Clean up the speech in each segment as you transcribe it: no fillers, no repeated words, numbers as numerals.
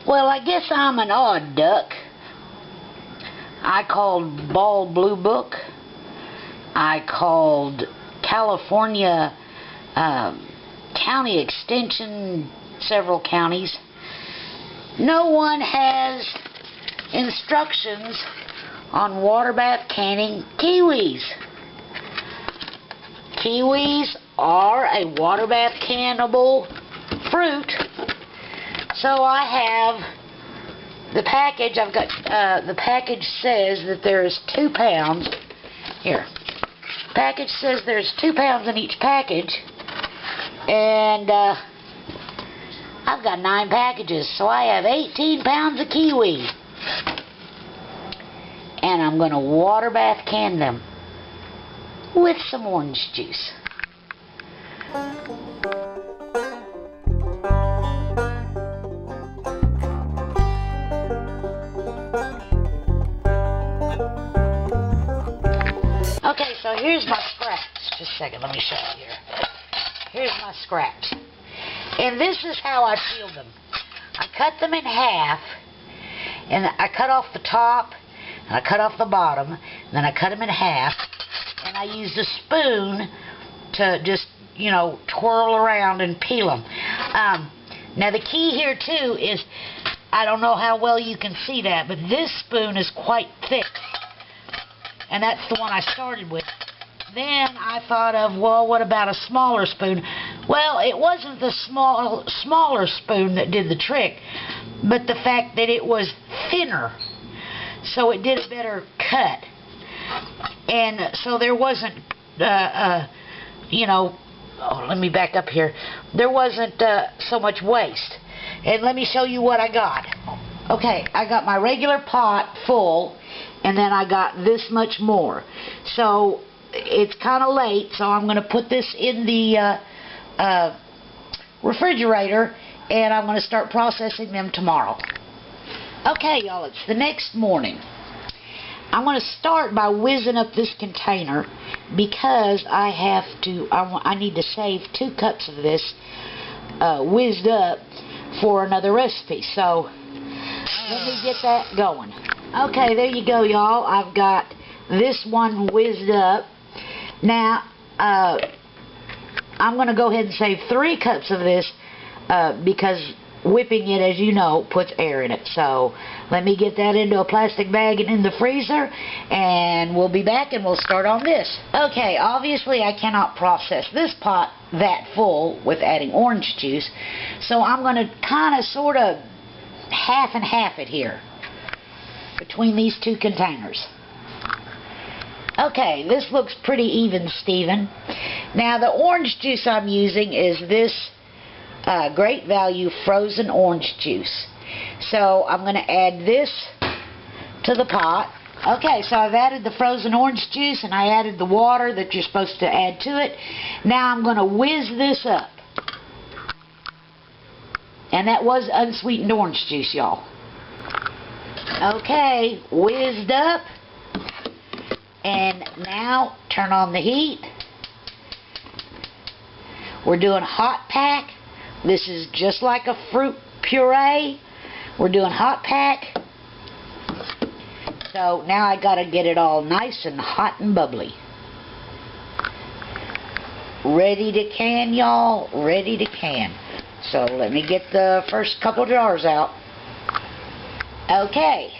Well, I guess I'm an odd duck. I called Ball Blue Book. I called California County Extension, several counties. No one has instructions on water bath canning kiwis. Kiwis are a water bath cannable fruit. So I have the package. I've got the package says that there's 2 pounds. Here, package says there's 2 pounds in each package, and I've got 9 packages, so I have 18 pounds of kiwi, and I'm going to water bath can them with some orange juice. Okay, so here's my scraps. Just a second, let me show you here. Here's my scraps. And this is how I peel them. I cut them in half, and I cut off the top, and I cut off the bottom, and then I cut them in half, and I used a spoon to just, you know, twirl around and peel them. Now the key here too is, I don't know how well you can see that, but this spoon is quite thick. And that's the one I started with. Then I thought of, well, what about a smaller spoon? Well, it wasn't the smaller spoon that did the trick, but the fact that it was thinner, so it did a better cut. And so there wasn't, you know, let me back up here. There wasn't so much waste. And let me show you what I got. Okay, I got my regular pot full, and then I got this much more. So it's kind of late, so I'm going to put this in the refrigerator, and I'm going to start processing them tomorrow. Okay, y'all, it's the next morning. I'm going to start by whizzing up this container because I need to save 2 cups of this whizzed up for another recipe. So let me get that going. Okay, there you go, y'all. I've got this one whizzed up. Now, I'm going to go ahead and save 3 cups of this because whipping it, as you know, puts air in it. So let me get that into a plastic bag and in the freezer, and we'll be back and we'll start on this. Okay, obviously I cannot process this pot that full with adding orange juice, so I'm going to kind of sort of half and half it here between these 2 containers. Okay, this looks pretty even, Steven. Now the orange juice I'm using is this Great Value frozen orange juice. So I'm going to add this to the pot. Okay, so I've added the frozen orange juice and I added the water that you're supposed to add to it. Now I'm going to whiz this up. And that was unsweetened orange juice, y'all. Okay, whizzed up. And now turn on the heat. We're doing hot pack. This is just like a fruit puree. We're doing hot pack. So now I gotta get it all nice and hot and bubbly. Ready to can, y'all. Ready to can. So let me get the first couple jars out. Okay.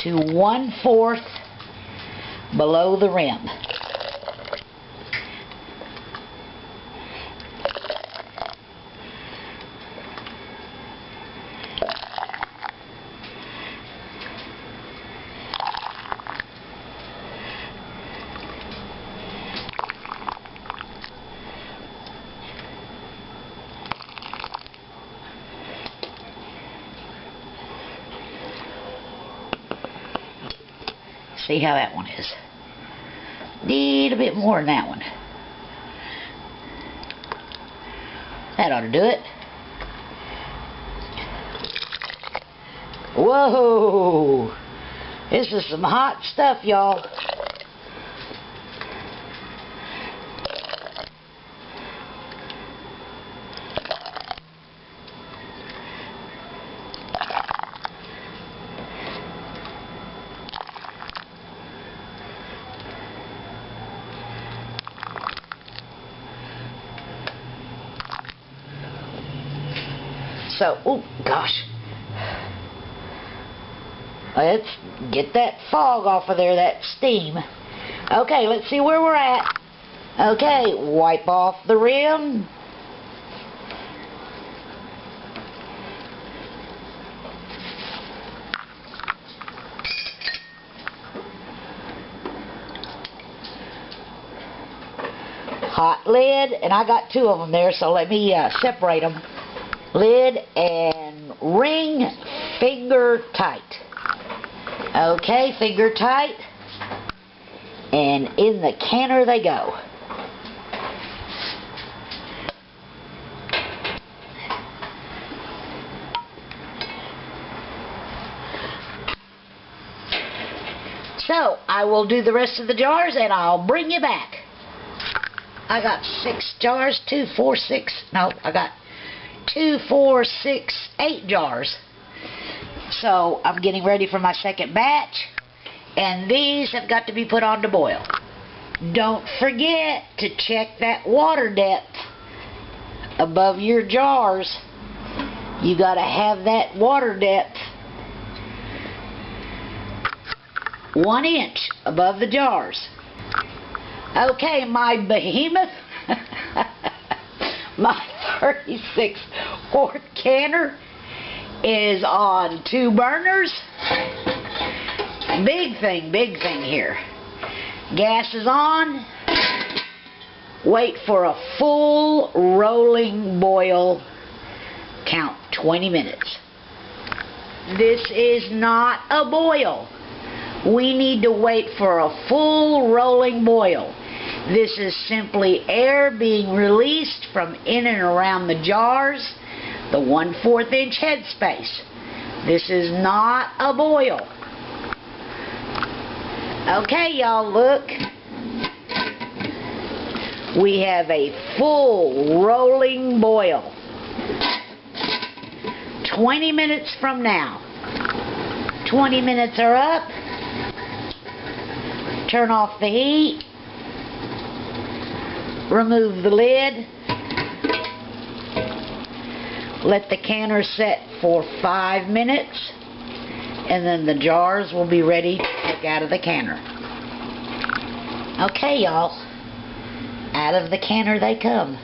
To 1/4 below the rim. See how that one is. Need a bit more than that one. That ought to do it. Whoa! This is some hot stuff, y'all. So, oh gosh. Let's get that fog off of there, that steam. Okay, let's see where we're at. Okay, wipe off the rim. Hot lid, and I got 2 of them there, so let me separate them. Lid and ring finger tight. Okay, finger tight, and in the canner they go. So, I will do the rest of the jars and I'll bring you back. I got 6 jars, 2, 4, 6, no, I got 2, 4, 6, 8 jars. So, I'm getting ready for my second batch, and these have got to be put on to boil. Don't forget to check that water depth above your jars. You got to have that water depth 1 inch above the jars. Okay, my behemoth, my 36 quart canner is on 2 burners. Big thing here. Gas is on. Wait for a full rolling boil. Count 20 minutes. This is not a boil. We need to wait for a full rolling boil. This is simply air being released from in and around the jars, the 1/4 inch headspace. This is not a boil. Okay, y'all, look. We have a full rolling boil. 20 minutes from now. 20 minutes are up. Turn off the heat. Remove the lid. Let the canner set for 5 minutes, and then the jars will be ready to take out of the canner. Okay, y'all. Out of the canner they come.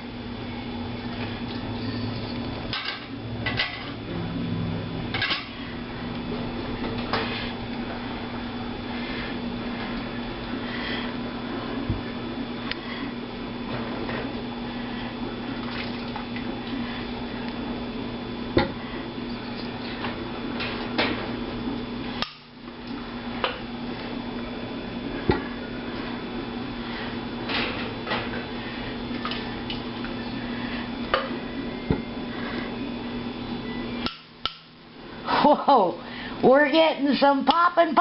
Whoa, we're getting some poppin'.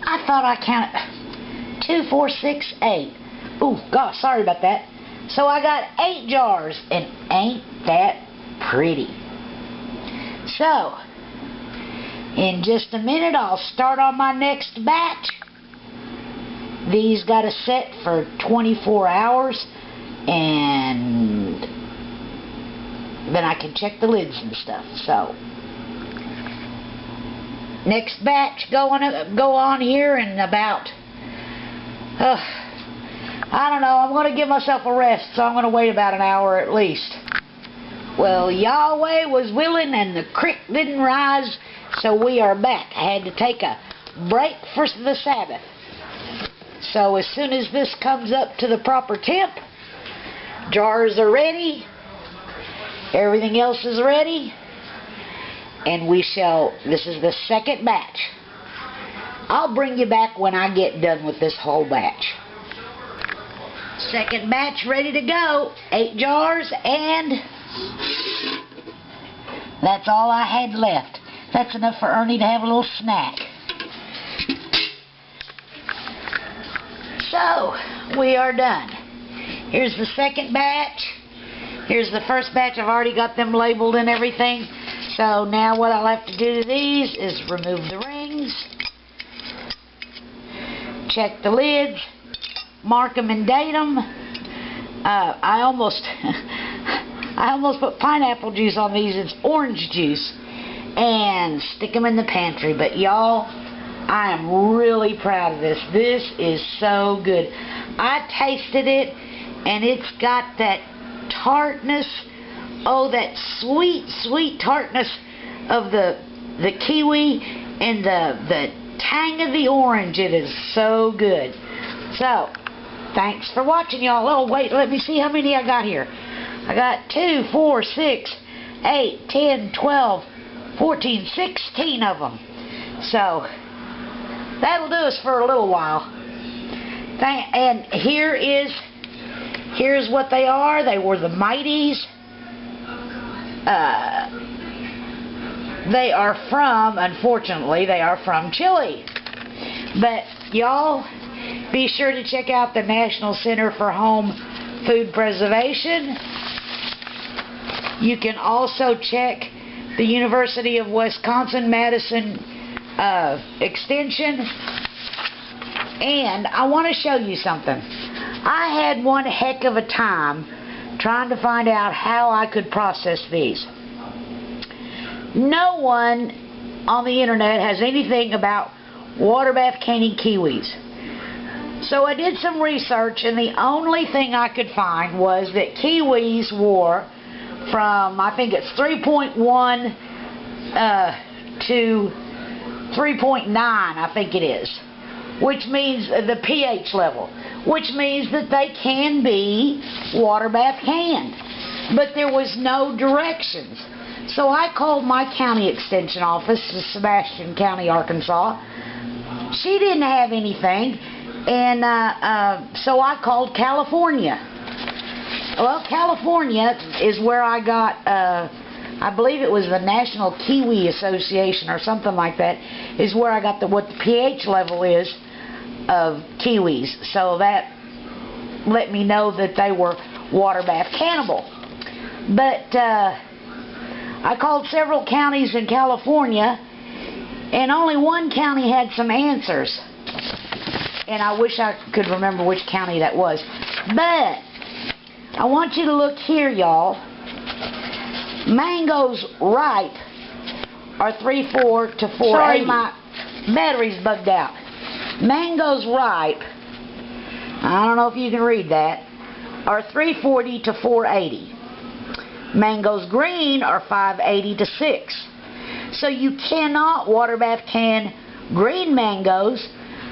I thought I counted 2, 4, 6, 8. Ooh, gosh, sorry about that. So I got 8 jars, and ain't that pretty? So, in just a minute, I'll start on my next batch. These got to set for 24 hours, and then I can check the lids and stuff. So, next batch go on here in about, I don't know, I'm going to give myself a rest, so I'm going to wait about an hour at least. Well, Yahweh was willing and the creek didn't rise, so we are back. I had to take a break for the Sabbath. So as soon as this comes up to the proper temp, jars are ready, everything else is ready, and this is the second batch. I'll bring you back when I get done with this whole batch. Second batch ready to go. 8 jars, and that's all I had left. That's enough for Ernie to have a little snack. So, we are done. Here's the second batch. Here's the first batch. I've already got them labeled and everything. So now what I'll have to do to these is remove the rings, check the lids, mark them and date them. I almost put pineapple juice on these. It's orange juice, and stick them in the pantry. But y'all, I am really proud of this. This is so good. I tasted it, and it's got that tartness. Oh, that sweet tartness of the kiwi and the tang of the orange. It is so good. So, thanks for watching, y'all. Oh, wait, let me see how many I got here. I got 2, 4, 6, 8, 10, 12, 14, 16 of them. So, that'll do us for a little while. And here's what they are. They were the Mighties. They are from, unfortunately, they are from Chile. But, y'all, be sure to check out the National Center for Home Food Preservation. You can also check the University of Wisconsin-Madison Extension. And I want to show you something. I had one heck of a time trying to find out how I could process these. No one on the internet has anything about water bath canning kiwis. So I did some research, and the only thing I could find was that kiwis were from, I think it's 3.1 to 3.9, I think it is, which means the pH level, which means that they can be water bath canned. But there was no directions. So I called my county extension office, Sebastian County, Arkansas. She didn't have anything, and so I called California. Well, California is where I got, I believe it was the National Kiwi Association or something like that, is where I got what the pH level is of kiwis. So that let me know that they were water bath cannable. But I called several counties in California, and only one county had some answers. And I wish I could remember which county that was. But I want you to look here, y'all. Mangoes ripe are 3.4 to 4.80. Sorry, my battery's bugged out. Mangoes ripe, I don't know if you can read that, are 3.40 to 4.80. Mangoes green are 5.80 to 6. So you cannot water bath can green mangoes,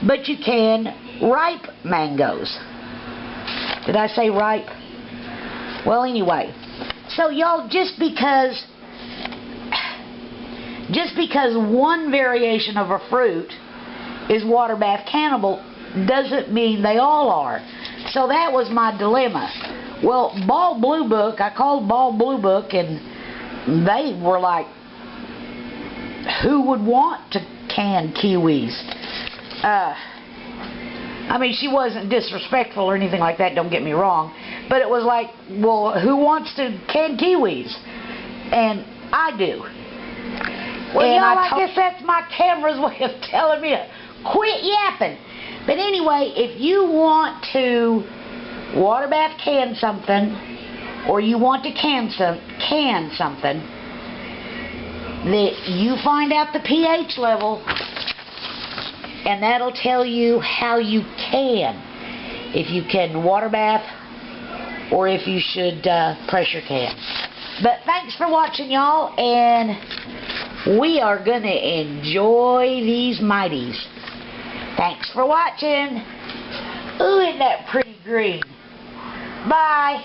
but you can ripe mangoes. Did I say ripe? Well, anyway. So y'all, just because one variation of a fruit is water bath cannable doesn't mean they all are. So that was my dilemma. Well, Ball Blue Book, I called Ball Blue Book, and they were like, who would want to can kiwis? I mean, she wasn't disrespectful or anything like that, don't get me wrong, but it was like, well, who wants to can kiwis? And I do. Well, and I guess that's my camera's way of telling me to quit yapping. But anyway, if you want to water bath can something, or you want to can something, that you find out the pH level, and that'll tell you how you can. If you can water bath, or if you should pressure can. But thanks for watching, y'all, and we are going to enjoy these Mighties. Thanks for watching. Ooh, isn't that pretty green? Bye.